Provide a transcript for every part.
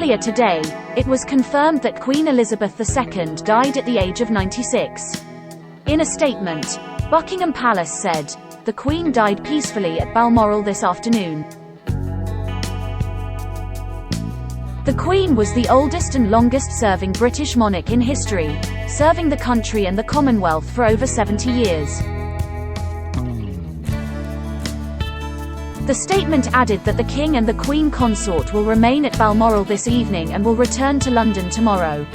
Earlier today, it was confirmed that Queen Elizabeth II died at the age of 96. In a statement, Buckingham Palace said, "The Queen died peacefully at Balmoral this afternoon." The Queen was the oldest and longest-serving British monarch in history, serving the country and the Commonwealth for over 70 years. The statement added that the King and the Queen Consort will remain at Balmoral this evening and will return to London tomorrow.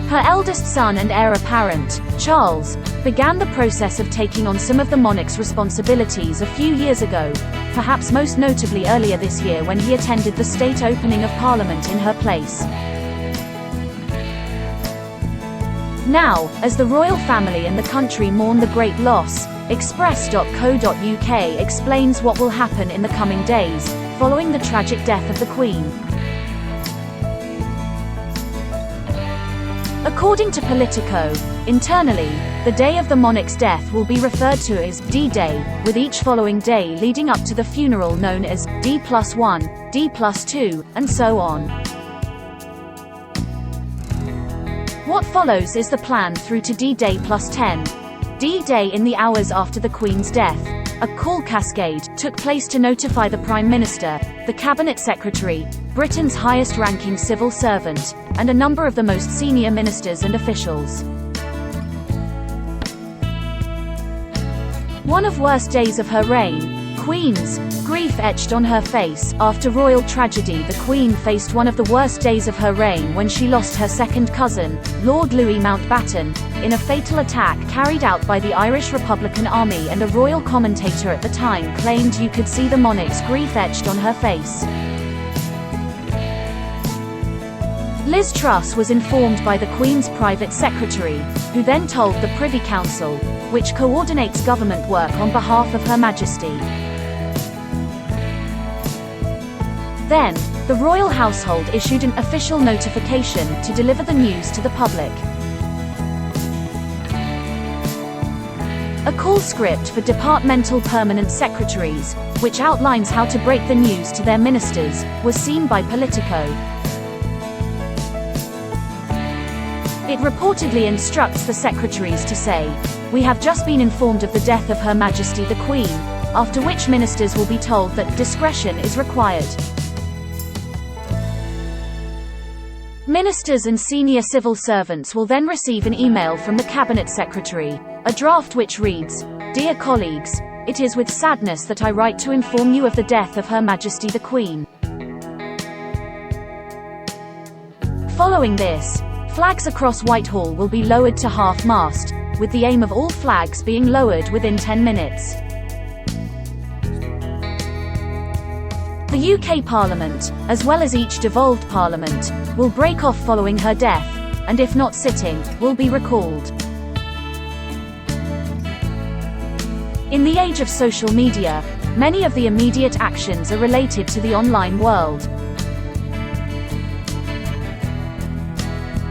Her eldest son and heir apparent, Charles, began the process of taking on some of the monarch's responsibilities a few years ago, perhaps most notably earlier this year when he attended the state opening of Parliament in her place. Now, as the royal family and the country mourn the great loss, Express.co.uk explains what will happen in the coming days, following the tragic death of the Queen. According to Politico, internally, the day of the monarch's death will be referred to as D-Day, with each following day leading up to the funeral known as D+1, D+2, and so on. What follows is the plan through to D-Day +10. D-Day in the hours after the Queen's death. A call cascade took place to notify the Prime Minister, the Cabinet Secretary, Britain's highest-ranking civil servant, and a number of the most senior ministers and officials. One of worst days of her reign, Queen's grief etched on her face. After royal tragedy, the Queen faced one of the worst days of her reign when she lost her second cousin, Lord Louis Mountbatten, in a fatal attack carried out by the Irish Republican Army, and a royal commentator at the time claimed you could see the monarch's grief etched on her face. Liz Truss was informed by the Queen's private secretary, who then told the Privy Council, which coordinates government work on behalf of Her Majesty. Then, the royal household issued an official notification to deliver the news to the public. A call script for departmental permanent secretaries, which outlines how to break the news to their ministers, was seen by Politico. It reportedly instructs the secretaries to say, "We have just been informed of the death of Her Majesty the Queen," after which ministers will be told that discretion is required. Ministers and senior civil servants will then receive an email from the Cabinet Secretary, a draft which reads, "Dear colleagues, it is with sadness that I write to inform you of the death of Her Majesty the Queen." Following this, flags across Whitehall will be lowered to half-mast, with the aim of all flags being lowered within 10 minutes. The UK Parliament, as well as each devolved parliament, will break off following her death, and if not sitting, will be recalled. In the age of social media, many of the immediate actions are related to the online world.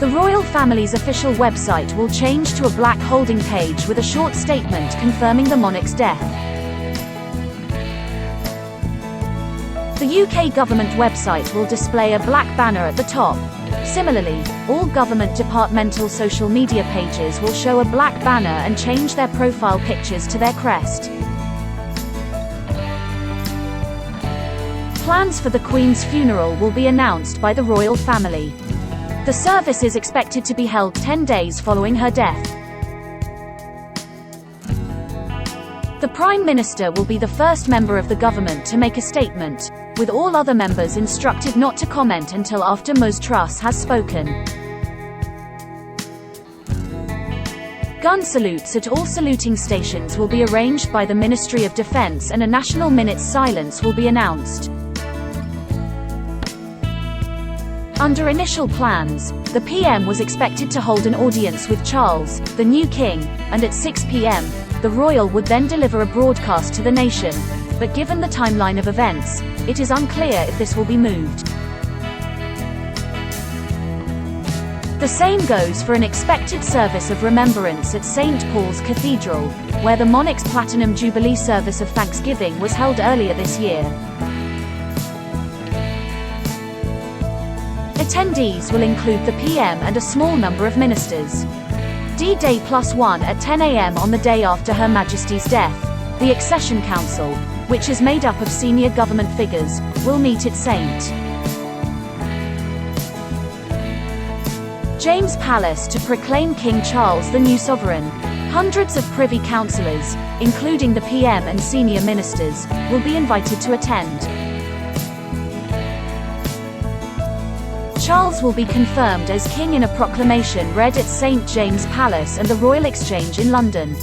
The royal family's official website will change to a black holding page with a short statement confirming the monarch's death. The UK government website will display a black banner at the top. Similarly, all government departmental social media pages will show a black banner and change their profile pictures to their crest. Plans for the Queen's funeral will be announced by the royal family. The service is expected to be held 10 days following her death. The Prime Minister will be the first member of the government to make a statement, with all other members instructed not to comment until after Ms. Truss has spoken. Gun salutes at all saluting stations will be arranged by the Ministry of Defence, and a national minute's silence will be announced. Under initial plans, the PM was expected to hold an audience with Charles, the new king, and at 6 p.m., the royal would then deliver a broadcast to the nation, but given the timeline of events, it is unclear if this will be moved. The same goes for an expected service of remembrance at St. Paul's Cathedral, where the monarch's Platinum Jubilee service of Thanksgiving was held earlier this year. Attendees will include the PM and a small number of ministers. D-Day +1 at 10 a.m. on the day after Her Majesty's death, the Accession Council, which is made up of senior government figures, will meet at St. James Palace to proclaim King Charles the new sovereign. Hundreds of Privy Councillors, including the PM and senior ministers, will be invited to attend. Charles will be confirmed as king in a proclamation read at St. James Palace and the Royal Exchange in London.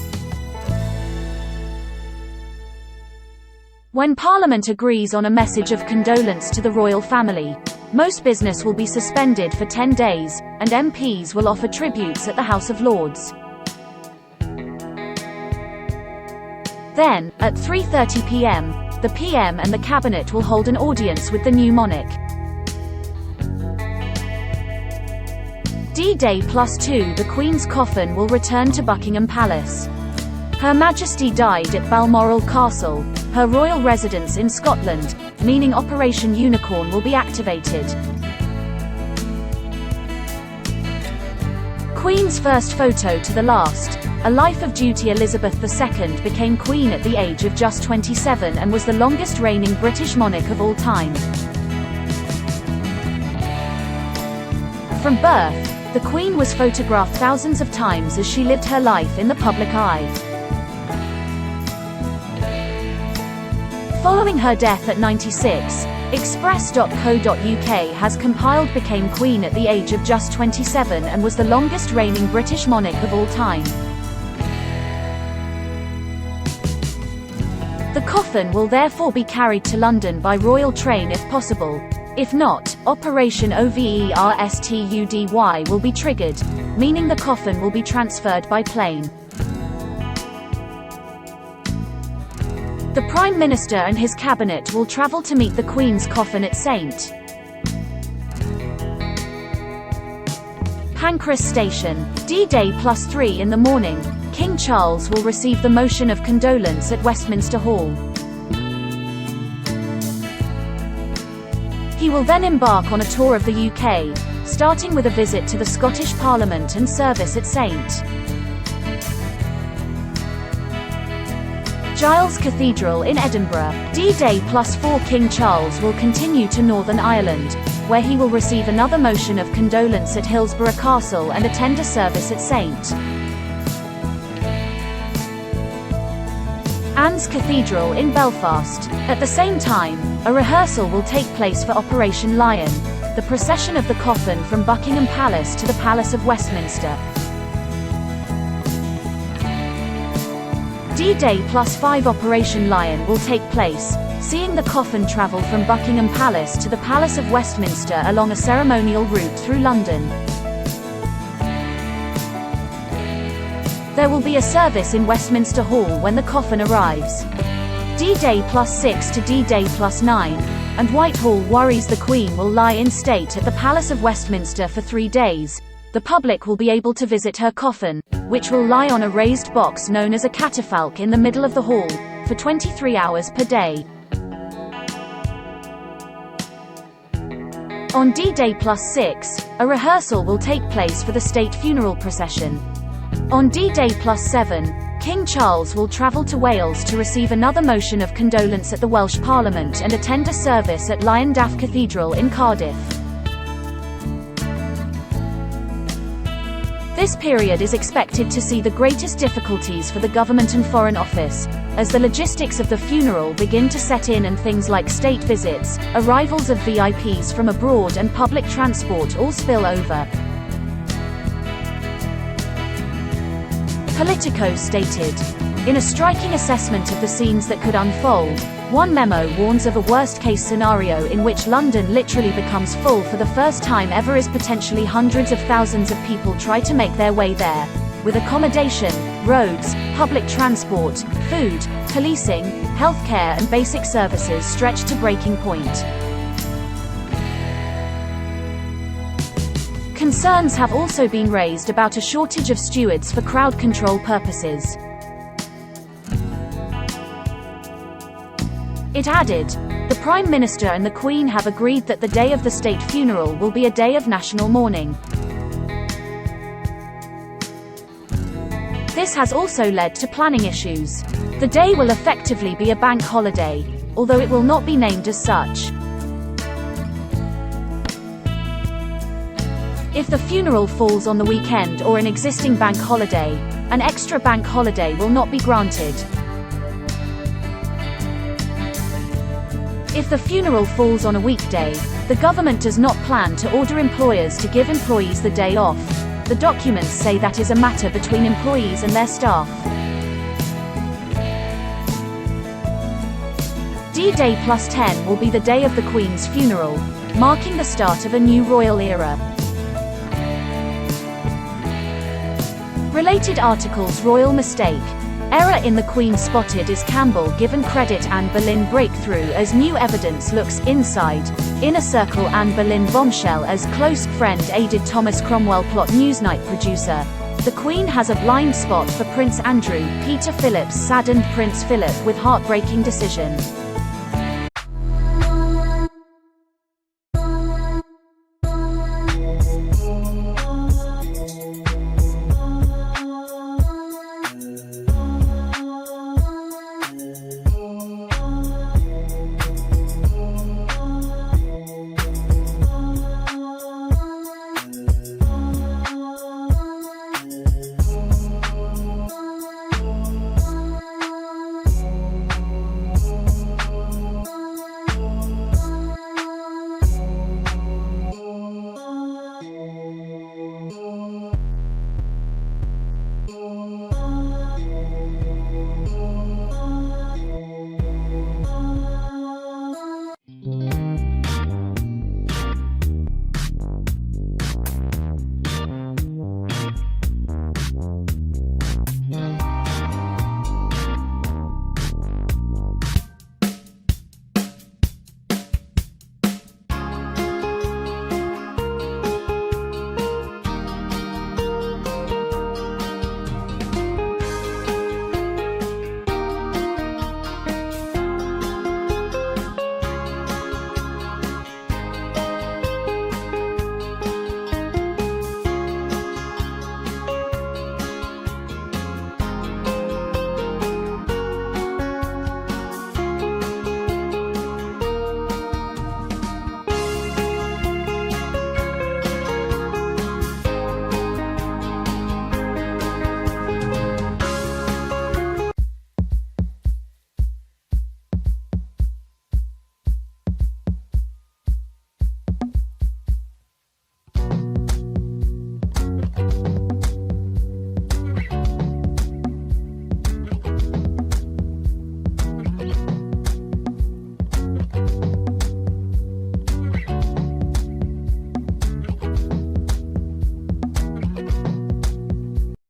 When Parliament agrees on a message of condolence to the royal family, most business will be suspended for 10 days, and MPs will offer tributes at the House of Lords. Then, at 3:30 p.m., the PM and the Cabinet will hold an audience with the new monarch. D-Day +2 the Queen's coffin will return to Buckingham Palace. Her Majesty died at Balmoral Castle, her royal residence in Scotland, meaning Operation Unicorn will be activated. Queen's first photo to the last. A life of duty. Elizabeth II became Queen at the age of just 27 and was the longest reigning British monarch of all time. From birth, the Queen was photographed thousands of times as she lived her life in the public eye. Following her death at 96, Express.co.uk has compiled became Queen at the age of just 27 and was the longest reigning British monarch of all time. The coffin will therefore be carried to London by royal train if possible. If not, Operation OVERSTUDY will be triggered, meaning the coffin will be transferred by plane. The Prime Minister and his cabinet will travel to meet the Queen's coffin at St. Pancras Station. D-Day +3 in the morning, King Charles will receive the motion of condolence at Westminster Hall. He will then embark on a tour of the UK, starting with a visit to the Scottish Parliament and service at St. Giles Cathedral in Edinburgh. D-Day +4 King Charles will continue to Northern Ireland, where he will receive another motion of condolence at Hillsborough Castle and attend a service at St. Anne's Cathedral in Belfast. At the same time, a rehearsal will take place for Operation Lion, the procession of the coffin from Buckingham Palace to the Palace of Westminster. D-Day +5 Operation Lion will take place, seeing the coffin travel from Buckingham Palace to the Palace of Westminster along a ceremonial route through London. There will be a service in Westminster Hall when the coffin arrives. D-Day +6 to D-Day +9, and Whitehall worries the Queen will lie in state at the Palace of Westminster for 3 days. The public will be able to visit her coffin, which will lie on a raised box known as a catafalque in the middle of the hall, for 23 hours per day. On D-Day +6, a rehearsal will take place for the state funeral procession. On D-Day +7, King Charles will travel to Wales to receive another motion of condolence at the Welsh Parliament and attend a service at Llandaff Cathedral in Cardiff. This period is expected to see the greatest difficulties for the government and Foreign Office, as the logistics of the funeral begin to set in and things like state visits, arrivals of VIPs from abroad and public transport all spill over. Politico stated, in a striking assessment of the scenes that could unfold, one memo warns of a worst-case scenario in which London literally becomes full for the first time ever as potentially hundreds of thousands of people try to make their way there, with accommodation, roads, public transport, food, policing, healthcare and basic services stretched to breaking point. Concerns have also been raised about a shortage of stewards for crowd control purposes. It added, "The Prime Minister and the Queen have agreed that the day of the state funeral will be a day of national mourning." This has also led to planning issues. The day will effectively be a bank holiday, although it will not be named as such. If the funeral falls on the weekend or an existing bank holiday, an extra bank holiday will not be granted. If the funeral falls on a weekday, the government does not plan to order employers to give employees the day off. The documents say that is a matter between employees and their staff. D-Day +10 will be the day of the Queen's funeral, marking the start of a new royal era. Related articles: Royal mistake. Error in the Queen spotted is Campbell given credit Anne Boleyn breakthrough as new evidence looks inside. Inner Circle Anne Boleyn bombshell as close friend aided Thomas Cromwell plot. Newsnight producer. The Queen has a blind spot for Prince Andrew. Peter Phillips saddened Prince Philip with heartbreaking decision.